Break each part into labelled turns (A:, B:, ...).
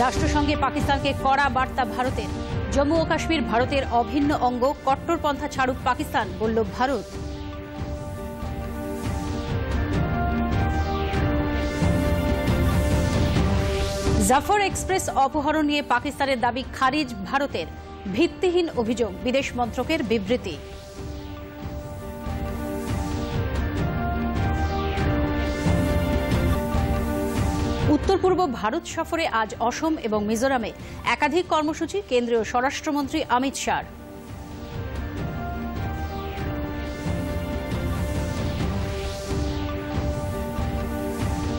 A: রাষ্ট্রসংঘে পাকিস্তানকে কড়া বার্তা ভারতের। জম্মু ও কাশ্মীর ভারতের অভিন্ন অঙ্গ, কট্টরপন্থা ছাড়ুক পাকিস্তান, বলল ভারত। জাফর এক্সপ্রেস অপহরণ নিয়ে পাকিস্তানের দাবি খারিজ ভারতের। ভিত্তিহীন অভিযোগ, বিদেশ মন্ত্রকের বিবৃতি। উত্তর পূর্ব ভারত সফরে আজ অসম এবং মিজোরামে একাধিক কর্মসূচি কেন্দ্রীয় স্বরাষ্ট্রমন্ত্রী অমিত শাহর।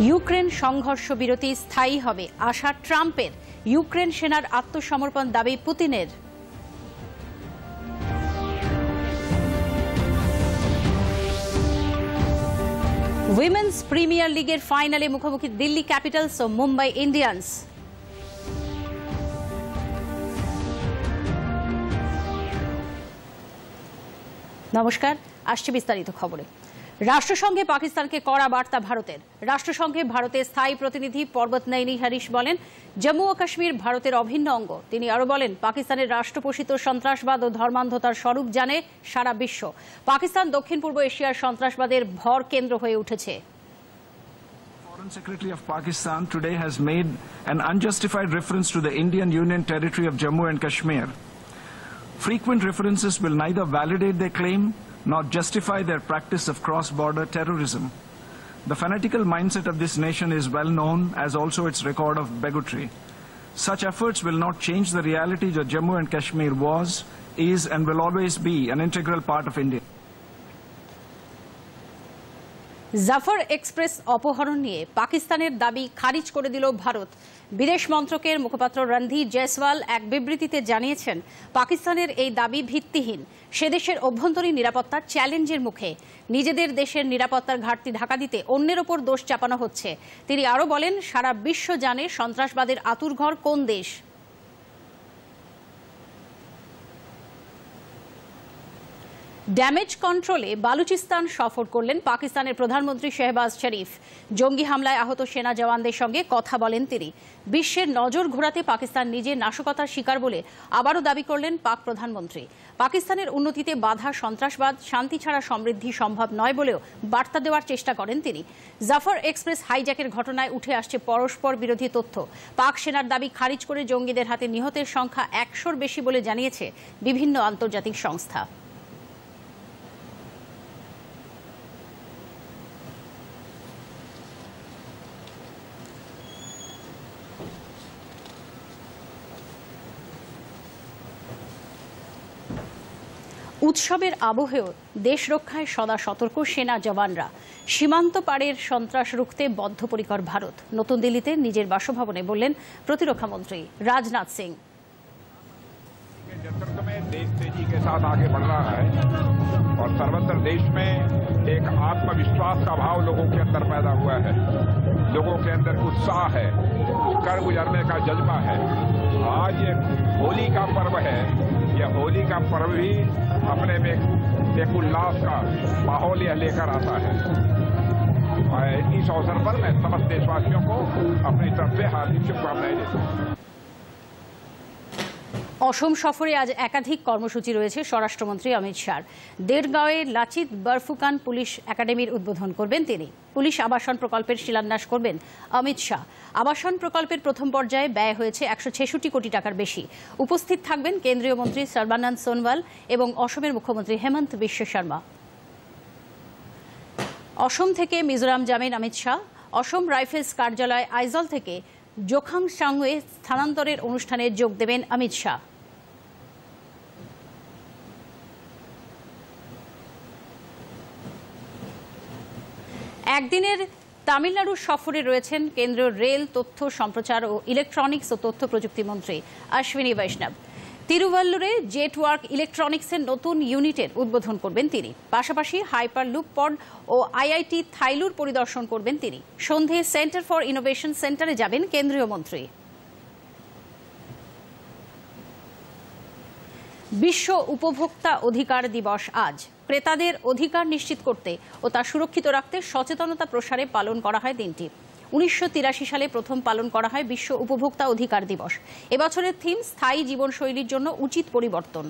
A: ইউক্রেন সংঘর্ষ বিরতি স্থায়ী হবে আশা ট্রাম্পের। ইউক্রেন সেনার আত্মসমর্পণ দাবি পুতিনের। উইমেন্স প্রিমিয়ার লিগের ফাইনালে মুখোমুখি দিল্লি ক্যাপিটালস ও মুম্বাই ইন্ডিয়ান্স। নমস্কার, আসছে বিস্তারিত খবরে। রাষ্ট্রসংঘে পাকিস্তানকে কড়া বার্তা ভারতের। রাষ্ট্রসংঘে ভারতের স্থায়ী প্রতিনিধি পর্বত নৈনী হরিশ বলেন, জম্মু ও কাশ্মীর ভারতের অভিন্ন অঙ্গ। তিনি আরও বলেন, পাকিস্তানের রাষ্ট্রপোষিত সন্ত্রাসবাদ ও ধর্মান্ধতার স্বরূপ জানে সারা বিশ্ব। পাকিস্তান দক্ষিণ পূর্ব এশিয়ার সন্ত্রাসবাদের ভর কেন্দ্র হয়ে উঠেছে।
B: Foreign Secretary of Pakistan today has made an unjustified reference to the Indian Union territory of Jammu and Kashmir. Frequent references will neither validate their claim nor justify their practice of cross-border terrorism. The fanatical mindset of this nation is well known, as also its record of bigotry. Such efforts will not change the reality that Jammu and Kashmir was, is and will always be an integral part of India.
A: Jaffar express অপহরণ নিয়ে পাকিস্তানের দাবি খারিজ করে দিল ভারত। বিদেশ মন্ত্রকের মুখপাত্র রণধীর জয়সওয়াল এক বিবৃতিতে জানিয়েছেন, পাকিস্তানের এই দাবি ভিত্তিহীন। সে দেশের অভ্যন্তরীণ নিরাপত্তার চ্যালেঞ্জের মুখে নিজেদের দেশের নিরাপত্তার ঘাটতি ঢাকা দিতে অন্যের ওপর দোষ চাপানো হচ্ছে। তিনি আরও বলেন, সারা বিশ্ব জানে সন্ত্রাসবাদের আতুরঘর কোন দেশ। ড্যামেজ কন্ট্রোলে বালুচিস্তান সফর করলেন পাকিস্তানের প্রধানমন্ত্রী শেহবাজ শরীফ। জঙ্গি হামলায় আহত সেনা জওয়ানদের সঙ্গে কথা বলেন তিনি। বিশ্বের নজর ঘোরাতে পাকিস্তান নিজের নাশকতার শিকার বলে আবারও দাবি করলেন পাক প্রধানমন্ত্রী। পাকিস্তানের উন্নতিতে বাধা সন্ত্রাসবাদ, শান্তি ছাড়া সমৃদ্ধি সম্ভব নয় বলেও বার্তা দেওয়ার চেষ্টা করেন তিনি। জাফর এক্সপ্রেস হাইজ্যাকের ঘটনায় উঠে আসছে পরস্পর বিরোধী তথ্য। পাক সেনার দাবি খারিজ করে জঙ্গিদের হাতে নিহতের সংখ্যা 100-র বেশি বলে জানিয়েছে বিভিন্ন আন্তর্জাতিক সংস্থা। উৎসবের আবহেও দেশ রক্ষায় সদা সতর্ক সেনা জওয়ানরা। সীমান্ত পারের সন্ত্রাস রুখতে বদ্ধপরিকর ভারত। নতুন দিল্লিতে নিজের বাসভবনে বললেন প্রতিরক্ষামন্ত্রী রাজনাথ সিং।
C: नेतृत्व में देश तेजी के साथ आगे बढ़ रहा है और सर्वत्र देश में एक आत्मविश्वास का भाव लोगों के अंदर पैदा हुआ है। लोगों के अंदर उत्साह है, कर गुजरने का जज्बा है। आज ये होली का पर्व है। यह होली का पर्व भी अपने में एक उल्लास का माहौल यह लेकर आता है। इस अवसर पर मैं समस्त देशवासियों को अपनी तरफ से हार्दिक शुभकामनाएं देता हूं।
A: অসম সফরে আজ একাধিক কর্মসূচি রয়েছে স্বরাষ্ট্রমন্ত্রী অমিত শাহর। দেড়গাঁওয়ে লাচিত বরফুকান পুলিশ একাডেমির উদ্বোধন করবেন তিনি। পুলিশ আবাসন প্রকল্পের শিলান্যাস করবেন অমিত শাহ। আবাসন প্রকল্পের প্রথম পর্যায়ে ব্যয় হয়েছে 166 কোটি টাকার বেশি। উপস্থিত থাকবেন কেন্দ্রীয় মন্ত্রী সর্বানন্দ সোনোয়াল এবং অসমের মুখ্যমন্ত্রী হেমন্ত বিশ্ব শর্মা। অসম থেকে মিজোরাম যাবেন অমিত শাহ। অসম রাইফেলস কার্যালয় আইজল থেকে জোখাংসাংয়ে স্থানান্তরের অনুষ্ঠানে যোগ দেবেন অমিত শাহ। একদিনের তামিলনাড়ু সফরে রয়েছেন কেন্দ্রীয় রেল, তথ্য সম্প্রচার ও ইলেকট্রনিক্স ও তথ্য প্রযুক্তি মন্ত্রী অশ্বিনী বৈষ্ণব। তিরুভাল্লুরে জেটওয়ার্ক ইলেকট্রনিক্সের নতুন ইউনিটের উদ্বোধন করবেন তিনি। পাশাপাশি হাইপারলুপ পড ও আইআইটি থাইলুর পরিদর্শন করবেন তিনি। সন্ধে সেন্টার ফর ইনোভেশন সেন্টারে যাবেন কেন্দ্রীয় মন্ত্রী। বিশ্ব উপভোক্তা অধিকার দিবস আজ। ক্রেতাদের অধিকার নিশ্চিত করতে ও তা সুরক্ষিত রাখতে সচেতনতা প্রসারে পালন করা হয় দিনটি। 1983 সালে প্রথম পালন করা হয় বিশ্ব উপভোক্তা অধিকার দিবস। এবছরের থিম স্থায়ী জীবনশৈলীর জন্য উচিত পরিবর্তন।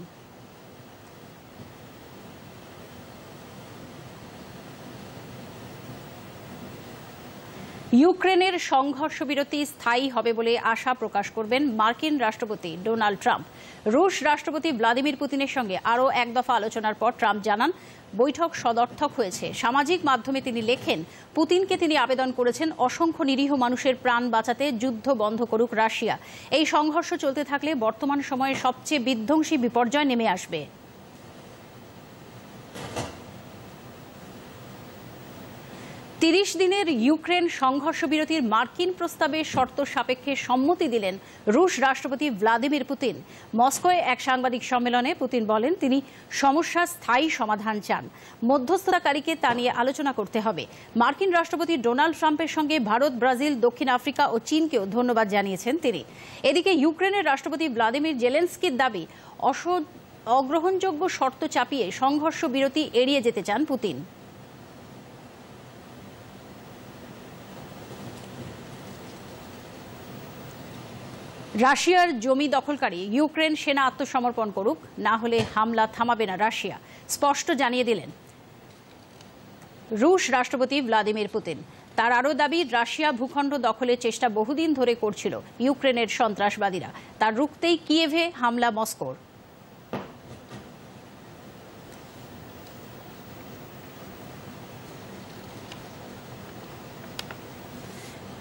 A: ইউক্রেনের সংঘর্ষ বিরতি স্থায়ী হবে বলে আশা প্রকাশ করবেন মার্কিন রাষ্ট্রপতি ডোনাল্ড ট্রাম্প। রুশ রাষ্ট্রপতি ভ্লাদিমির পুতিনের সঙ্গে আরও এক দফা আলোচনার পর ট্রাম্প জানান, বৈঠক সদর্থক হয়েছে। সামাজিক মাধ্যমে তিনি লেখেন, পুতিনকে তিনি আবেদন করেছেন অসংখ্য নিরীহ মানুষের প্রাণ বাঁচাতে যুদ্ধ বন্ধ করুক রাশিয়া। এই সংঘর্ষ চলতে থাকলে বর্তমান সময়ে সবচেয়ে বিধ্বংসী বিপর্যয় নেমে আসবে। 30 দিনের ইউক্রেন সংঘর্ষ বিরতির মার্কিন প্রস্তাবে শর্ত সাপেক্ষে সম্মতি দিলেন রুশ রাষ্ট্রপতি ভ্লাদিমির পুতিন। মস্কোয় এক সাংবাদিক সম্মেলনে পুতিন বলেন, তিনি সমস্যার স্থায়ী সমাধান চান। মধ্যস্থতাকারীকে তা নিয়ে আলোচনা করতে হবে। মার্কিন রাষ্ট্রপতি ডোনাল্ড ট্রাম্পের সঙ্গে ভারত, ব্রাজিল, দক্ষিণ আফ্রিকা ও চীনকেও ধন্যবাদ জানিয়েছেন তিনি। এদিকে ইউক্রেনের রাষ্ট্রপতি ভ্লাদিমির জেলেনস্কির দাবি, অগ্রহণযোগ্য শর্ত চাপিয়ে সংঘর্ষ বিরতি এড়িয়ে যেতে চান পুতিন। রাশিয়ার জমি দখলকারী ইউক্রেন সেনা আত্মসমর্পণ করুক, না হলে হামলা থামাবে না রাশিয়া, স্পষ্ট জানিয়ে দিলেন রুশ রাষ্ট্রপতি ভ্লাদিমির পুতিন। তার আরও দাবি, রাশিয়া ভূখণ্ড দখলের চেষ্টা বহুদিন ধরে করছিল ইউক্রেনের সন্ত্রাসবাদীরা, তার রুখতেই কিয়েভে হামলা মস্কোর।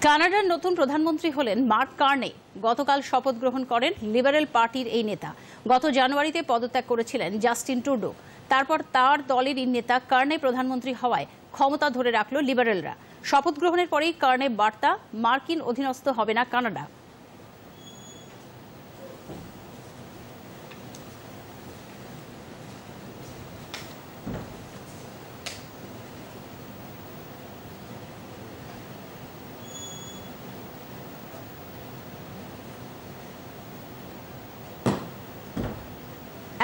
A: কানাডার নতুন প্রধানমন্ত্রী হলেন মার্ক কার্নে। গতকাল শপথ গ্রহণ করেন লিবারেল পার্টির এই নেতা। গত জানুয়ারিতে পদত্যাগ করেছিলেন জাস্টিন ট্রুডো। তারপর তার দলের এই নেতা কার্নে প্রধানমন্ত্রী হওয়ায় ক্ষমতা ধরে রাখল লিবারেলরা। শপথ গ্রহণের পরেই কার্নে বার্তা, মার্কিন অধীনস্থ হবে না কানাডা।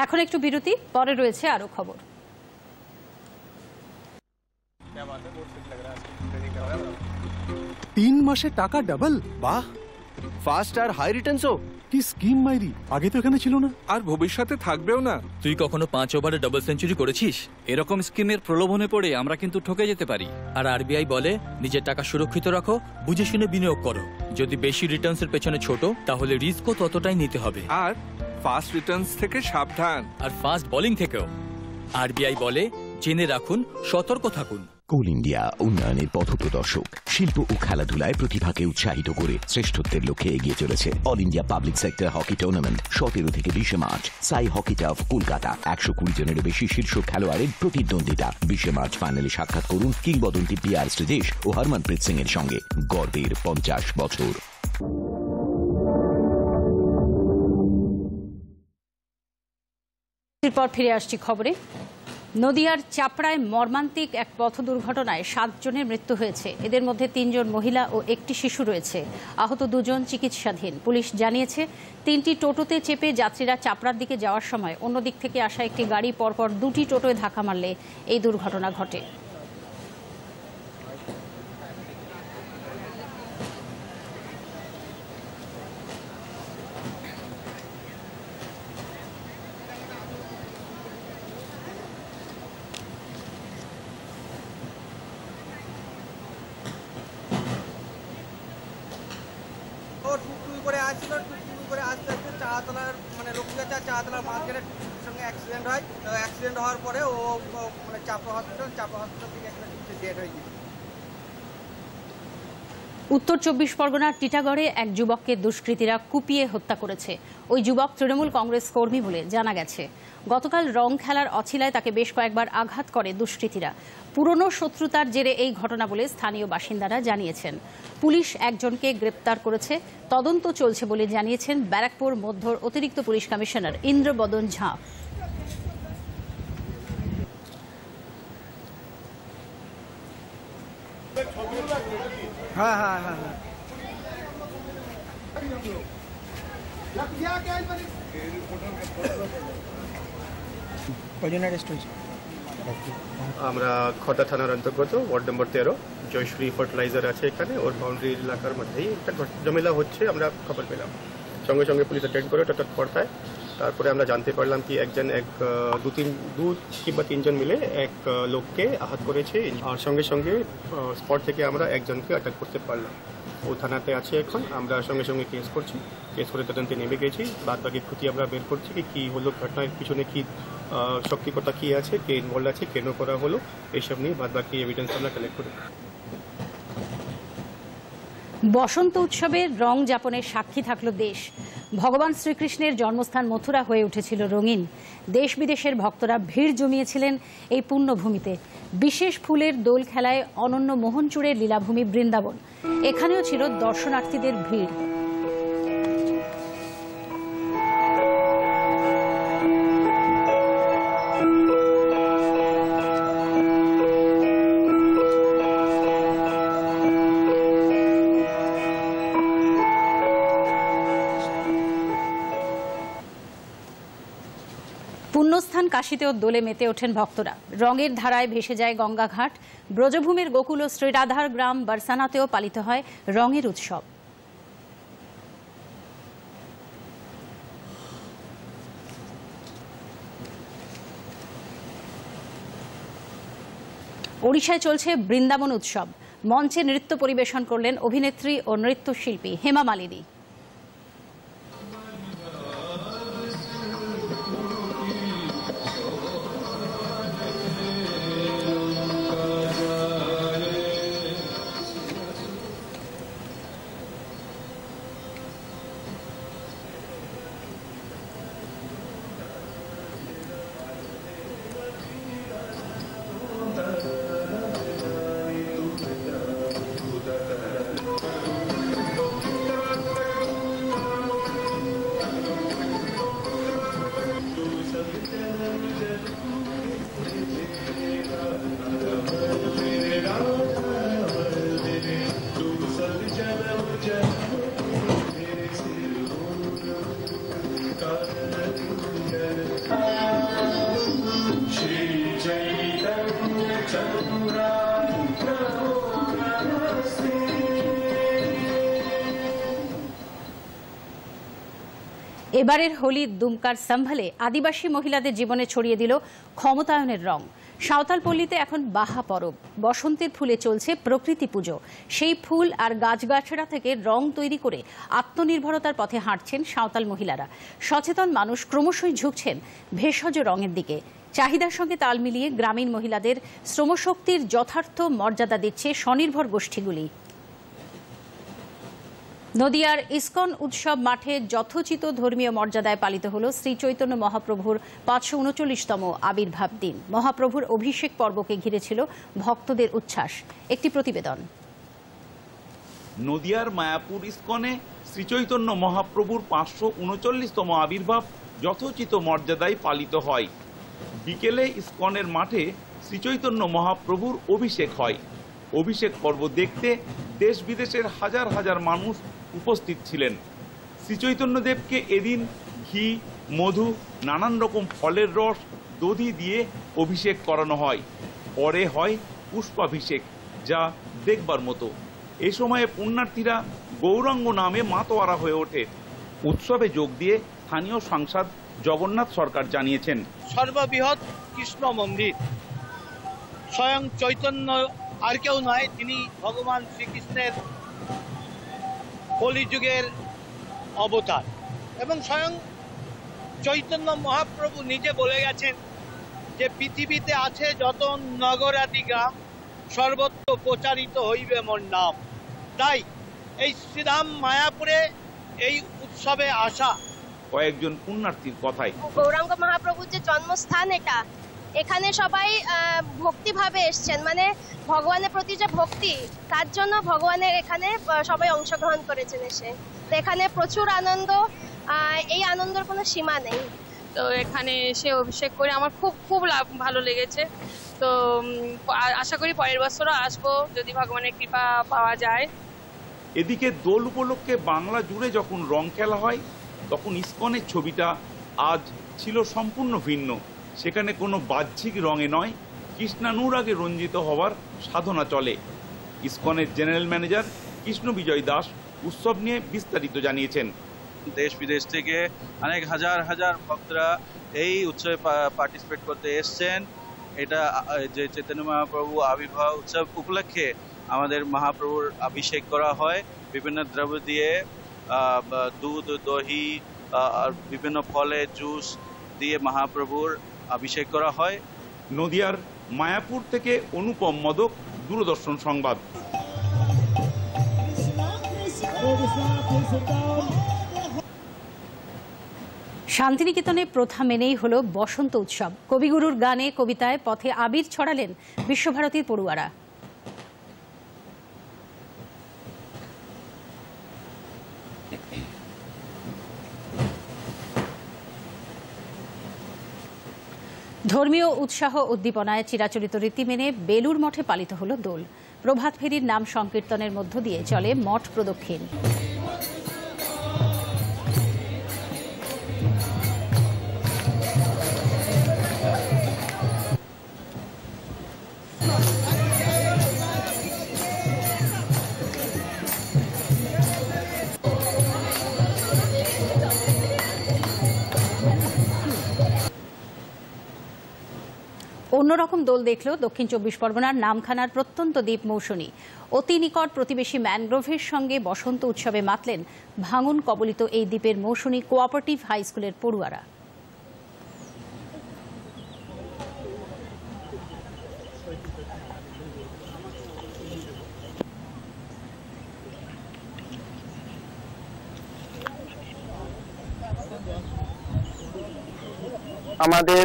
A: এখন একটু বিরতি, পরে রয়েছে আরো খবর।
D: 3 মাসে টাকা ডাবল,
E: বাহ, ফাস্ট আর হাই রিটার্নসও।
D: কি স্কিম মাইরি, আগে তো এখানে ছিল না।
F: আর ভবিষ্যতে থাকবেও না।
G: তুই কখনো 5 ওভারে ডাবল সেঞ্চুরি করেছিস?
H: এরকম স্কিমের প্রলোভনে পড়ে আমরা কিন্তু ঠকে যেতে পারি।
G: আর আরবিআই বলে, নিজের টাকা সুরক্ষিত রাখো, বুঝে শুনে বিনিয়োগ করো। যদি বেশি রিটার্নসের পেছনে ছোট, তাহলে রিস্কও ততটাই নিতে হবে।
F: আর ফাস্ট রিটার্নস থেকে সাবধান।
G: আর ফাস্ট বোলিং থেকেও। আরবিআই বলে, জেনে রাখুন, সতর্ক থাকুন।
I: কোল ইন্ডিয়া উন্নয়নের পথপ্রদর্শক। শিল্প ও খেলাধুলায় প্রতিভাকে উৎসাহিত করে শ্রেষ্ঠত্বের লক্ষ্যে এগিয়ে চলেছে। All India public sector hockey tournament 17 থেকে 20 মার্চ সাই হকি টার্ফ কলকাতা। 120 জনেরও বেশি শীর্ষ খেলোয়াড়ের প্রতিদ্বন্দ্বিতা। 20 মার্চ ফাইনালে সাক্ষাৎ করুন কিংবদন্তি পিয়ার শ্রীদেশ ও হরমনপ্রীত সিং এর সঙ্গে। গর্বের 50 বছর।
A: এরপর ফিরে আসছি খবরে। নদিয়ার চাপড়ায় মর্মান্তিক এক পথ দুর্ঘটনায় 7 জনের মৃত্যু হয়েছে। এদের মধ্যে 3 জন মহিলা ও একটি শিশু রয়েছে। আহত 2 জন চিকিৎসাধীন। পুলিশ জানিয়েছে, 3টি টোটোতে চেপে যাত্রীরা চাপড়ার দিকে যাওয়ার সময় অন্য দিক থেকে আসা একটি গাড়ি পরপর 2টি টোটোয় ধাক্কা মারলে এই দুর্ঘটনা ঘটে।
J: চাতলার মাঝখানে সঙ্গে অ্যাক্সিডেন্ট হয়। অ্যাক্সিডেন্ট হওয়ার পরে ও মানে চাপড়া হসপিটাল থেকে একটা ডেড হয়ে গেছে।
A: উত্তর 24 পরগনার টিটাগড়ে এক যুবককে দুষ্কৃতীরা কুপিয়ে হত্যা করেছে। ওই যুবক তৃণমূল কংগ্রেস কর্মী বলে জানা গেছে। গতকাল রং খেলার অছিলায় তাকে বেশ কয়েকবার আঘাত করে দুষ্কৃতীরা। পুরনো শত্রুতার জেরে এই ঘটনা বলে স্থানীয় বাসিন্দারা জানিয়েছেন। পুলিশ একজনকে গ্রেপ্তার করেছে। তদন্ত চলছে বলে জানিয়েছেন ব্যারাকপুর মধ্যর অতিরিক্ত পুলিশ কমিশনার ইন্দ্রবদন ঝা।
J: কজন অ্যারেস্ট হয়েছে?
K: আমরা খোর্ধা থানার অন্তর্গত ওয়ার্ড নম্বর 13 জয়শ্রী ফার্টিলাইজার আছে এখানে, ওর বাউন্ডারি এলাকার মধ্যেই একটা ঝামেলা হচ্ছে, আমরা খবর পেলাম, সঙ্গে সঙ্গে পুলিশ অ্যাটেন্ড করে তৎপরতায় তারপরে আমরা জানতে পারলাম কি দু কিংবা তিনজন মিলে এক লোককে আহত করেছে, আর সঙ্গে সঙ্গে স্পট থেকে আমরা একজনকে আটক করতে পারলাম। ও থানাতে আছে এখন, আমরা সঙ্গে সঙ্গে কেস করছি, কেস করে তদন্তে নেমে গেছি, বাদ বাকি ক্ষতি আমরা বের করছি কি হলো, ঘটনার পিছনে কি শক্তিকতা কি আছে, কে ইনভলভ আছে, কেন করা হলো, এইসব নিয়ে বাদ বাকি এভিডেন্স আমরা কালেক্ট করি।
A: বসন্ত উৎসবের রং যাপনের সাক্ষী থাকলো দেশ। ভগবান শ্রীকৃষ্ণের জন্মস্থান মথুরা হয়ে উঠেছিল রঙিন। দেশ বিদেশের ভক্তরা ভিড় জমিয়েছিলেন এই পুণ্যভূমিতে। বিশেষ ফুলের দোল খেলায় অনন্য মোহনচূড়ের লীলাভূমি বৃন্দাবন। এখানেও ছিল দর্শনার্থীদের ভিড়। পুণ্যস্থান কাশীতেও দোলে মেতে ওঠেন ভক্তরা। রঙের ধারায় ভেসে যায় গঙ্গাঘাট। ব্রজভূমির গোকুল ও শ্রীরাধার গ্রাম বারসানাতেও পালিত হয় রঙের উৎসব। ওড়িশায় চলছে বৃন্দাবন উৎসব। মঞ্চে নৃত্য পরিবেশন করলেন অভিনেত্রী ও নৃত্যশিল্পী হেমা মালিনী। এবারের হোলি দুমকার সম্ভালে আদিবাসী মহিলাদের জীবনে ছড়িয়ে দিল ক্ষমতায়নের রং। সাঁওতালপল্লীতে এখন বাহা পরব। বসন্তের ফুলে চলছে প্রকৃতি পুজো। সেই ফুল আর গাছগাছড়া থেকে রং তৈরি করে আত্মনির্ভরতার পথে হাঁটছেন সাঁওতাল মহিলারা। সচেতন মানুষ ক্রমশই ঝুঁকছেন ভেষজ রঙের দিকে। চাহিদার সঙ্গে তাল মিলিয়ে গ্রামীণ মহিলাদের শ্রমশক্তির যথার্থ মর্যাদা দিচ্ছে স্বনির্ভর গোষ্ঠীগুলি। নদিয়ার ইসকন উৎসব মাঠে যথোচিত ধর্মীয় মর্যাদায় পালিত হল শ্রী চৈতন্য মহাপ্রভুর 539তম আবির্ভাব দিন। মহাপ্রভুর অভিষেক পর্বকে ঘিরে ছিল ভক্তদের উচ্ছ্বাস। একটি প্রতিবেদন।
L: নদিয়ার মায়াপুর ইসকনে শ্রী চৈতন্য মহাপ্রভুর 539তম আবির্ভাব যথোচিত মর্যাদায় পালিত হয়। বিকেলে ইসকনের মাঠে শ্রী চৈতন্য মহাপ্রভুর অভিষেক হয়। অভিষেক পর্ব দেখতে দেশ বিদেশের হাজার হাজার মানুষ উপস্থিত ছিলেন। শ্রীচৈতন্যদেবকে এদিন ঘি, মধু, নানান রকম ফলের রস, দধি দিয়ে অভিষেক করানো হয়। পরে হয় পুষ্পাভিষেক, যা দেখবার মতো। এ সময়ে পুণ্যার্থীরা গৌরাঙ্গ নামে মাতোয়ারা হয়ে ওঠে। উৎসবে যোগ দিয়ে স্থানীয় সাংসদ জগন্নাথ সরকার জানিয়েছেন,
M: সর্ববৃহৎ কৃষ্ণ মন্দির স্বয়ং চৈতন্য আর কেউ নয়, তিনি ভগবান শ্রীকৃষ্ণের কলিযুগের অবতার। এবং স্বয়ং চৈতন্য মহাপ্রভু নিজে বলে গেছেন যে পৃথিবীতে আছে যত নগরাদি গ্রাম, সর্বত্র প্রচারিত হইবে মোর নাম। তাই এই শ্রীধাম মায়াপুরে এই উৎসবে আসা
L: কয়েকজন পুণ্যার্থীর কথাই।
N: গৌরাঙ্গ মহাপ্রভুর যে জন্মস্থান, এখানে সবাই ভক্তিভাবে এসছেন, মানে ভগবানের প্রতি যে ভক্তি, তার জন্য ভগবানের এখানে সবাই অংশগ্রহণ করেছেন এসে। তো এখানে প্রচুর আনন্দ, এই আনন্দের কোনো সীমা নেই।
O: তো এখানে এসে অভিষেক করে আমার খুব খুব ভালো লেগেছে। তো আশা করি পরের বছরও আসবো যদি ভগবানের কৃপা পাওয়া যায়।
L: এদিকে দোল উপলক্ষে বাংলা জুড়ে যখন রং খেলা হয়, তখন ইসকনের ছবিটা আজ ছিল সম্পূর্ণ ভিন্ন। সেখানে কোনো বাহ্যিক রঙে নয়, কৃষ্ণানুরাগে রঞ্জিত হওয়ার সাধনা চলে। ইসকনের জেনারেল ম্যানেজার কৃষ্ণ বিজয় দাস উৎসব নিয়ে বিস্তারিত জানিয়েছেন।
P: দেশ বিদেশ থেকে অনেক হাজার হাজার ভক্তরা এই উৎসবে পার্টিসিপেট করতে এসছেন। এটা যে চৈতন্য মহাপ্রভু আবির্ভাব উৎসব উপলক্ষে আমাদের মহাপ্রভুর অভিষেক করা হয় বিভিন্ন দ্রব্য দিয়ে, দুধ, দহি আর বিভিন্ন ফলের জুস দিয়ে মহাপ্রভুর অভিষেক করা হয়।
L: নদিয়ার মায়াপুর থেকে অনুপম মদক, দূরদর্শন সংবাদ।
A: শান্তিনিকেতনে প্রথা মেনেই হলো বসন্ত উৎসব। কবিগুরুর গানে কবিতায় পথে আবির ছড়ালেন বিশ্বভারতীর পড়ুয়ারা। ধর্মীয় উৎসাহ উদ্দীপনায় চিরাচরিত রীতি মেনে বেলুর মঠে পালিত হলো দোল। প্রভাত ফেরির নাম সংকীর্তনের মধ্য দিয়ে চলে মঠ প্রদক্ষিণ। অন্যরকম দোল দেখল দক্ষিণ 24 পরগনার নামখানার প্রত্যন্ত দ্বীপ মৌসুমী। অতি নিকট প্রতিবেশী ম্যানগ্রোভের সঙ্গে বসন্ত উৎসবে মাতলেন ভাঙন কবলিত এই দ্বীপের মৌসুমী কোঅপারেটিভ হাই স্কুলের পড়ুয়ারা।
Q: আমাদের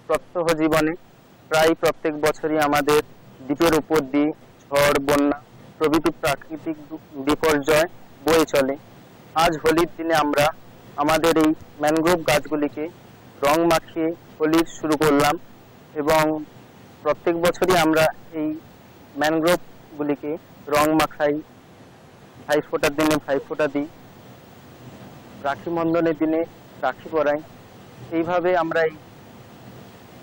Q: প্রত্যহ জীবনে প্রায় প্রত্যেক বছরই আমাদের দ্বীপের উপর দিয়ে ঝড়, বন্যা প্রভৃতি প্রাকৃতিক বিপর্যয় বয়ে চলে। আজ হোলির দিনে আমরা আমাদের এই ম্যানগ্রোভ গাছগুলিকে রং মাখিয়ে হোলি শুরু করলাম এবং প্রত্যেক বছরই আমরা এই ম্যানগ্রোভগুলিকে রং মাখাই, ভাইফোঁটার দিনে ভাইফোঁটা দিই, রাখি বন্ধনের দিনে রাখি পরাই। এইভাবে আমরা এই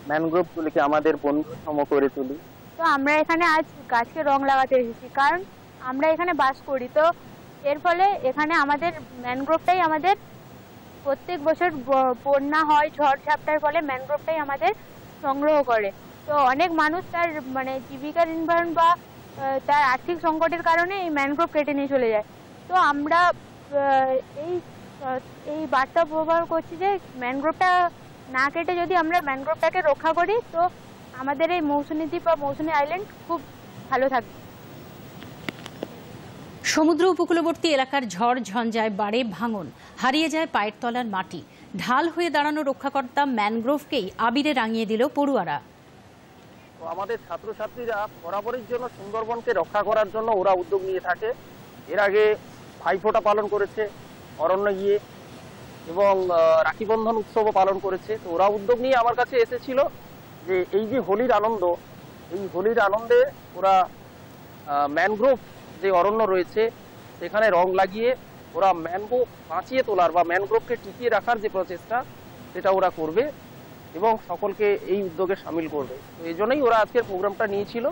Q: ম্যানগ্রোভগুলিকে আমাদের বন্ধু সম করে তুলি।
R: তো আমরা এখানে আজ গাছকে রং লাগাতে এসেছি, কারণ আমরা এখানে বাস করি। তো এর ফলে এখানে আমাদের ম্যানগ্রোভটাই আমাদের প্রত্যেক বছর বন্যা হয়, ঝড় ঝাপটার ফলে ম্যানগ্রোভটাই আমাদের সংগ্রহ করে। তো অনেক মানুষ তার মানে জীবিকা নির্বাহন বা তার আর্থিক সংকটের কারণে এই ম্যানগ্রোভ কেটে নিয়ে চলে যায়। তো আমরা এই বার্তা ব্যবহার করছি যে ম্যানগ্রোভটা না কেটে যদি আমরা ম্যানগ্রোভটাকে রক্ষা করি তো আমাদের এই মৌসুমী দ্বীপ বা মৌসুমী আইল্যান্ড খুব ভালো থাকবে।
A: সমুদ্র উপকূলবর্তী এলাকার ঝড় ঝঞ্ঝায় বাড়ে ভাঙন, হারিয়ে যায় পায়ের তলার মাটি। ঢাল হয়ে দাঁড়ানো রক্ষাকর্তা ম্যানগ্রোভকেই আবিরে রাঙিয়ে দিল পড়ুয়ারা।
Q: আমাদের ছাত্রছাত্রীরা বরাবরের জন্য সুন্দরবনকে রক্ষা করার জন্য ওরা উদ্যোগ নিয়ে থাকে। এর আগে ভাইফোঁটা পালন করেছে অরণ্য গিয়ে এবং রাখি বন্ধন উৎসবও পালন করেছে। তো ওরা উদ্যোগ নিয়ে আমার কাছে এসেছিল যে এই যে হোলির আনন্দ, এই হোলির আনন্দে ওরা ম্যানগ্রোভ যে অরণ্য রয়েছে সেখানে রং লাগিয়ে ওরা ম্যানগ্রোভ বাঁচিয়ে তোলার বা ম্যানগ্রোভকে টিকিয়ে রাখার যে প্রচেষ্টা সেটা ওরা করবে এবং সকলকে এই উদ্যোগে সামিল করবে। তো এই জন্যই ওরা আজকের প্রোগ্রামটা নিয়েছিল।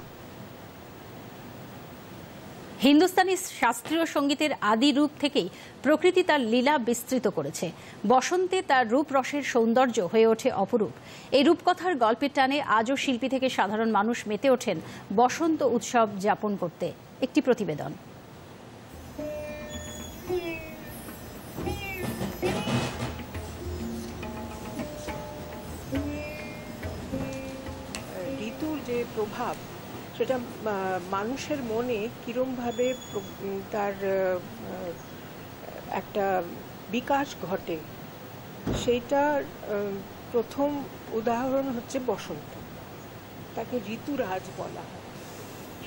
A: হিন্দুস্তানি শাস্ত্রীয় সঙ্গীতের আদি রূপ থেকেই প্রকৃতি তার লীলা বিস্তৃত করেছে। বসন্তে তার রূপ রসের সৌন্দর্য হয়ে ওঠে অপরূপ। এই রূপকথার গল্পের টানে আজও শিল্পী থেকে সাধারণ মানুষ মেতে ওঠেন বসন্ত উৎসব যাপন করতে। একটি প্রতিবেদন।
S: ঋতুর যে প্রভাব সেটা মানুষের মনে কিরমভাবে তার একটা বিকাশ ঘটে সেইটার প্রথম উদাহরণ হচ্ছে বসন্ত। তাকে ঋতুরাজ বলা হয়।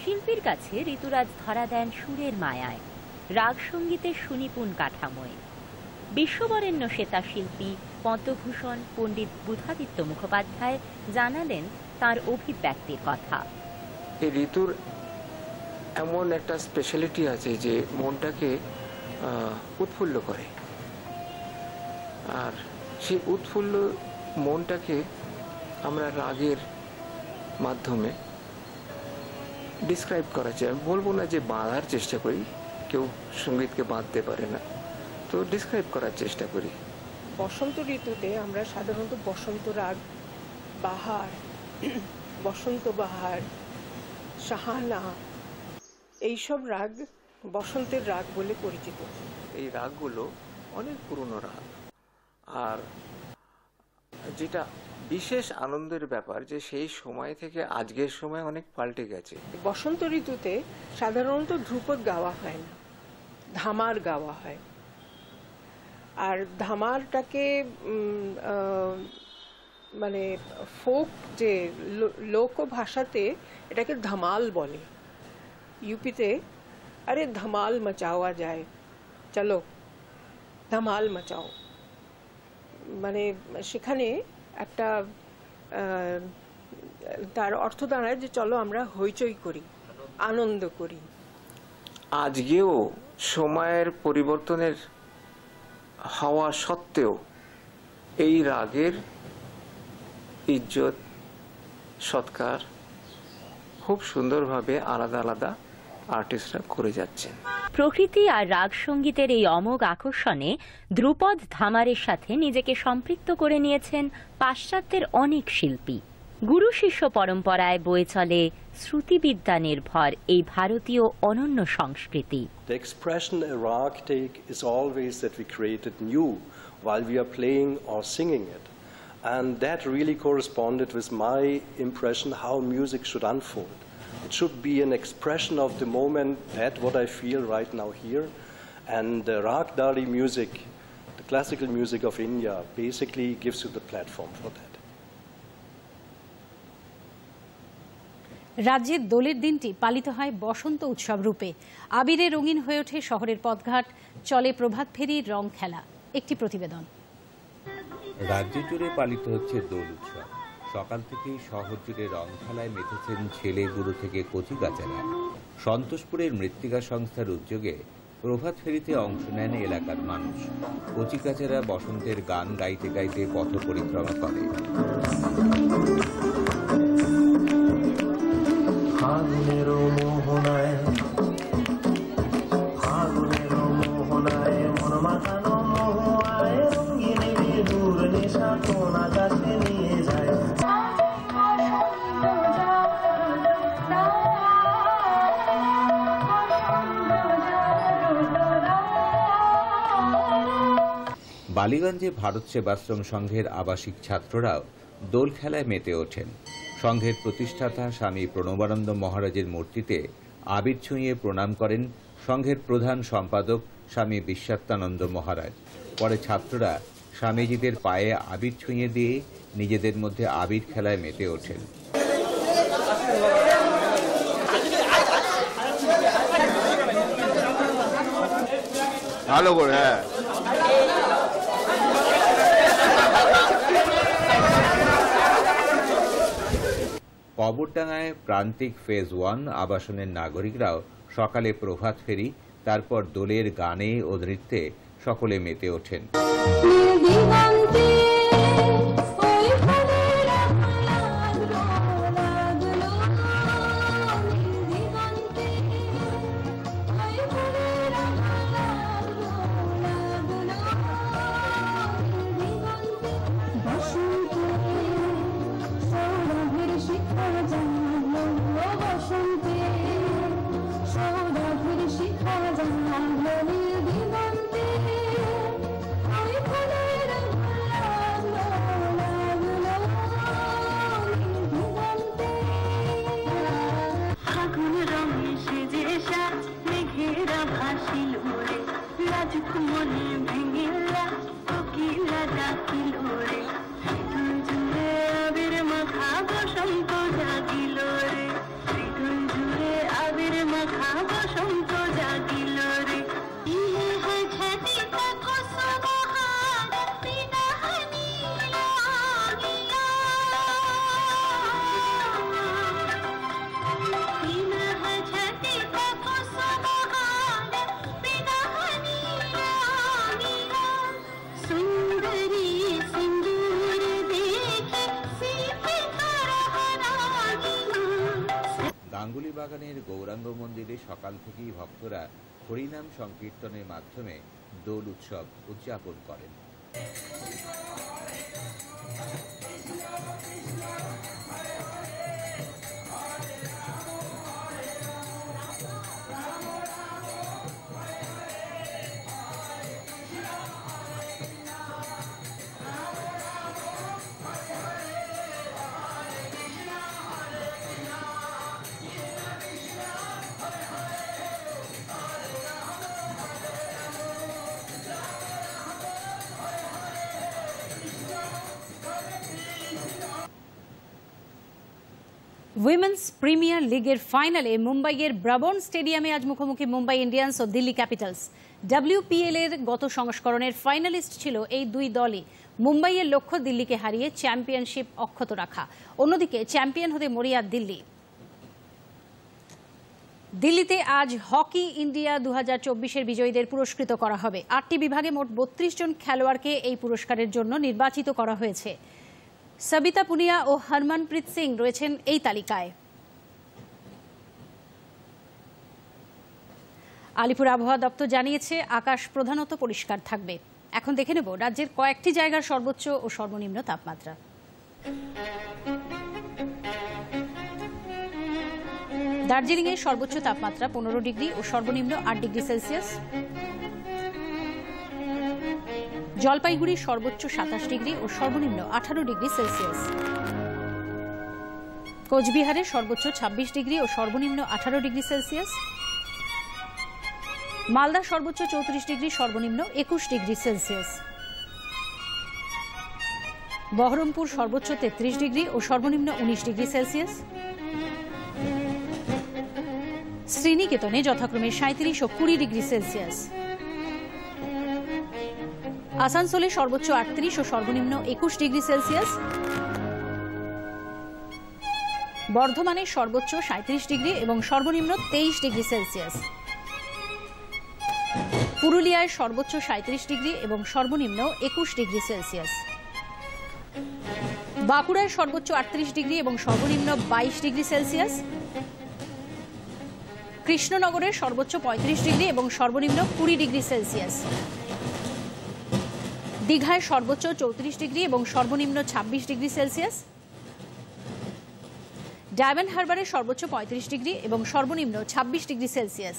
T: শিল্পীর কাছে ঋতুরাজ ধরা দেন সুরের মায়ায়, রাগ সঙ্গীতের সুনিপুণ কাঠামোয়। বিশ্ববরেণ্য সেতা শিল্পী পদ্মভূষণ পণ্ডিত বুধাদিত্য মুখোপাধ্যায় জানালেন তার অভিব্যক্তির কথা।
U: এই ঋতুর এমন একটা স্পেশালিটি আছে যে মনটাকে উৎফুল্ল করে, আর সেই উৎফুল্ল মনটাকে আমরা রাগের মাধ্যমে ডিসক্রাইব করা যায়। বলবো না যে বাঁধার চেষ্টা করি, কেউ সঙ্গীতকে বাঁধতে পারে না, তো ডিসক্রাইব করার চেষ্টা করি।
S: বসন্ত ঋতুতে আমরা সাধারণত বসন্ত রাগ, বাহার, বসন্ত বাহার, সাহানা, এইসব রাগ বসন্তের রাগ বলে পরিচিত।
U: এই রাগগুলো অনেক পুরনো রাগ, আর যেটা বিশেষ আনন্দের ব্যাপার যে সেই সময় থেকে আজকের সময় অনেক পাল্টে গেছে।
S: বসন্ত ঋতুতে সাধারণত ধ্রুপদ গাওয়া হয় না, ধামার গাওয়া হয়। আর ধামারটাকে মানে ফোক যে লোক ভাষাতে এটাকে ধামাল বলে। ইউপিতে আরে ধামাল মচাওয়া যায়, চলো ধামাল মচাও, মানে সেখানে একটা তার অর্থ দাঁড়ায় যে চলো আমরা হইচই করি, আনন্দ করি।
U: আজকেও সময়ের পরিবর্তনের হওয়া সত্ত্বেও এই রাগের ইজ্জত সৎকার খুব সুন্দরভাবে আলাদা আলাদা আর্টিস্টরা করে যাচ্ছেন।
T: প্রকৃতি আর রাগ সঙ্গীতের এই অমোঘ আকর্ষণে ধ্রুপদ ধামারের সাথে নিজেকে সম্পৃক্ত করে নিয়েছেন পাশ্চাত্যের অনেক শিল্পী। গুরু শিষ্য পরম্পরায় বয়ে চলে শ্রুতিবিদ্যা নির্ভর এই ভারতীয় অনন্য সংস্কৃতি।
B: The expression a rag take is always that we create it new while we are playing or singing it. And that really corresponded with my impression how music should unfold. It should be an expression of the moment, that what I feel right now here. And the Rag Dali music, the classical music of India, basically gives you the platform for that.
A: রাজ্যের দোলের দিনটি পালিত হয় বসন্ত উৎসব রূপে। আবিরে রঙিন হয়ে ওঠে শহরের পথঘাট, চলে প্রভাত ফেরির রং খেলা। একটি প্রতিবেদন।
V: রাজ্য জুড়ে পালিত হচ্ছে দোল উৎসব। সকাল থেকেই শহর জুড়ে রং খেলায় মেতেছেন ছেলে বুড়ো থেকে কচি কাচারা। সন্তোষপুরের মৃত্তিকা সংস্থার উদ্যোগে প্রভাত ফেরিতে অংশ নেন এলাকার মানুষ। কচি কাচারা বসন্তের গান গাইতে গাইতে পথ পরিক্রমা করে। বালিগঞ্জে ভারত সেবাশ্রম সংঘের আবাসিক ছাত্ররাও দোল খেলায় মেতে ওঠেন। সংঘের প্রতিষ্ঠাতা স্বামী প্রণবানন্দ মহারাজের মূর্তিতে আবির ছুঁয়ে প্রণাম করেন সংঘের প্রধান সম্পাদক স্বামী বিশ্বাত্মানন্দ মহারাজ। পরে ছাত্ররা স্বামীজিদের পায়ে আবির ছুঁয়ে দিয়ে নিজেদের মধ্যে আবির খেলায় মেতে ওঠেন।
E: ভালো করে
V: কবরডাঙ্গায় প্রান্তিক ফেজ 1 আবাসনের নাগরিকরাও সকালে প্রভাত ফেরি, তারপর দোলের গানে ও নৃত্যে সকলে মেতে ওঠেন।
W: सुंदरी सिंधु
V: মোহনবাগানের গৌরাঙ্গ মন্দিরে সকাল থেকেই ভক্তরা হরিনাম সংকীর্তনের মাধ্যমে দোল উৎসব উদযাপন করেন।
A: উইমেন্স প্রিমিয়ার লিগের ফাইনালে মুম্বাইয়ের ব্রাবন স্টেডিয়ামে আজ মুখোমুখি মুম্বাই ইন্ডিয়ান্স ও দিল্লি ক্যাপিটালস। WPL এর গত সংস্করণের ফাইনালিস্ট ছিল এই দুই দলই। মুম্বাইয়ের লক্ষ্য দিল্লিকে হারিয়ে চ্যাম্পিয়নশিপ অক্ষত রাখা। অন্যদিকে চ্যাম্পিয়ন হতে মরিয়া দিল্লি। দিল্লিতে আজ হকি ইন্ডিয়া 2024-এর বিজয়ীদের পুরস্কৃত করা হবে। 8টি বিভাগে মোট 32 জন খেলোয়াড়কে এই পুরস্কারের জন্য নির্বাচিত করা হয়েছে। সবিতা পুনিয়া ও হরমনপ্রীত সিং রয়েছেন এই তালিকায়। আলিপুর আবহাওয়া দপ্তর জানিয়েছে আকাশ প্রধানত পরিষ্কার থাকবে। এখন দেখে নেব রাজ্যের কয়েকটি জায়গার সর্বোচ্চ ও সর্বনিম্ন তাপমাত্রা। দার্জিলিংয়ে সর্বোচ্চ তাপমাত্রা 15 ডিগ্রি ও সর্বনিম্ন 8 ডিগ্রি সেলসিয়াস। জলপাইগুড়ি সর্বোচ্চ 27 ডিগ্রি ও সর্বনিম্ন 18 ডিগ্রি সেলসিয়াস। কোচবিহারে সর্বোচ্চ 26 ডিগ্রি ও সর্বনিম্ন 18 ডিগ্রি সেলসিয়াস। মালদা সর্বোচ্চ 34 ডিগ্রি সর্বনিম্ন 21 ডিগ্রি সেলসিয়াস। বহরমপুর সর্বোচ্চ 33 ডিগ্রি ও সর্বনিম্ন 19 ডিগ্রি সেলসিয়াস। শ্রীনিকেতনে যথাক্রমে 37 ও 20 ডিগ্রি সেলসিয়াস। আসানসোলে সর্বোচ্চ 38 ও সর্বনিম্ন 21 ডিগ্রি সেলসিয়াস। বর্ধমানে সর্বোচ্চ 37 ডিগ্রি এবং সর্বনিম্ন 23 ডিগ্রি সেলসিয়াস। পুরুলিয়ায় সর্বোচ্চ 37 ডিগ্রি এবং সর্বনিম্ন 21 ডিগ্রি সেলসিয়াস। বাঁকুড়ায় সর্বোচ্চ 38 ডিগ্রি এবং সর্বনিম্ন 22 ডিগ্রি সেলসিয়াস। কৃষ্ণনগরের সর্বোচ্চ 35 ডিগ্রি এবং সর্বনিম্ন 20 ডিগ্রি সেলসিয়াস। দীঘায় সর্বোচ্চ 34 ডিগ্রি এবং সর্বনিম্ন 26 ডিগ্রি সেলসিয়াস। ডায়মন্ড হারবারে সর্বোচ্চ 35 ডিগ্রি এবং সর্বনিম্ন 26 ডিগ্রি সেলসিয়াস।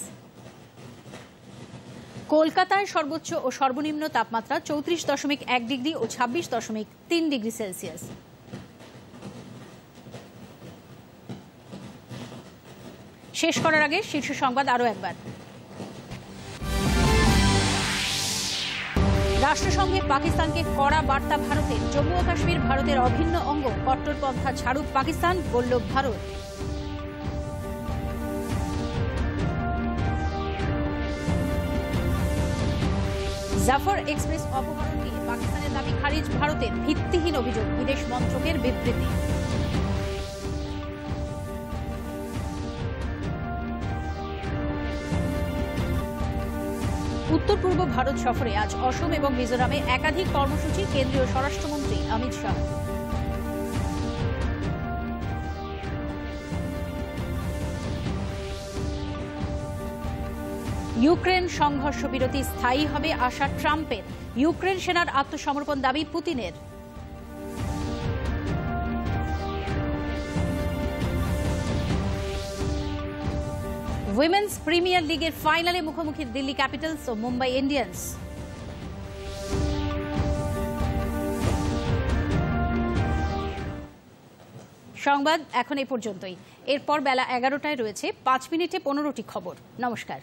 A: কলকাতায় সর্বোচ্চ ও সর্বনিম্ন তাপমাত্রা 34.1 ডিগ্রি ও 26.3 ডিগ্রি সেলসিয়াস। শেষ করার আগে শীর্ষ সংবাদ আরও একবার। রাষ্ট্রসংঘে পাকিস্তানকে কড়া বার্তা ভারতের। জম্মু ও কাশ্মীর ভারতের অভিন্ন অঙ্গ। কট্টরপন্থা ছাড়ুক পাকিস্তান, বলল ভারত। জাফর এক্সপ্রেস অপহরণ নিয়ে পাকিস্তানের দাবি খারিজ ভারতের। ভিত্তিহীন অভিযোগ, বিদেশ মন্ত্রকের বিবৃতি। উত্তর পূর্ব ভারত সফরে আজ অসম এবং মিজোরামে একাধিক কর্মসূচি কেন্দ্রীয় স্বরাষ্ট্রমন্ত্রী অমিত শাহ। ইউক্রেন সংঘর্ষ বিরতি স্থায়ী হবে আশা ট্রাম্পের। ইউক্রেন সেনার আত্মসমর্পণ দাবি পুতিনের। উইমেন্স প্রিমিয়ার লিগের ফাইনালে মুখোমুখি দিল্লি ক্যাপিটালস ও মুম্বাই ইন্ডিয়ান্স। সংবাদ এখন এই পর্যন্তই। এরপর বেলা 11টায় রয়েছে 5 মিনিটে 15টি খবর। নমস্কার।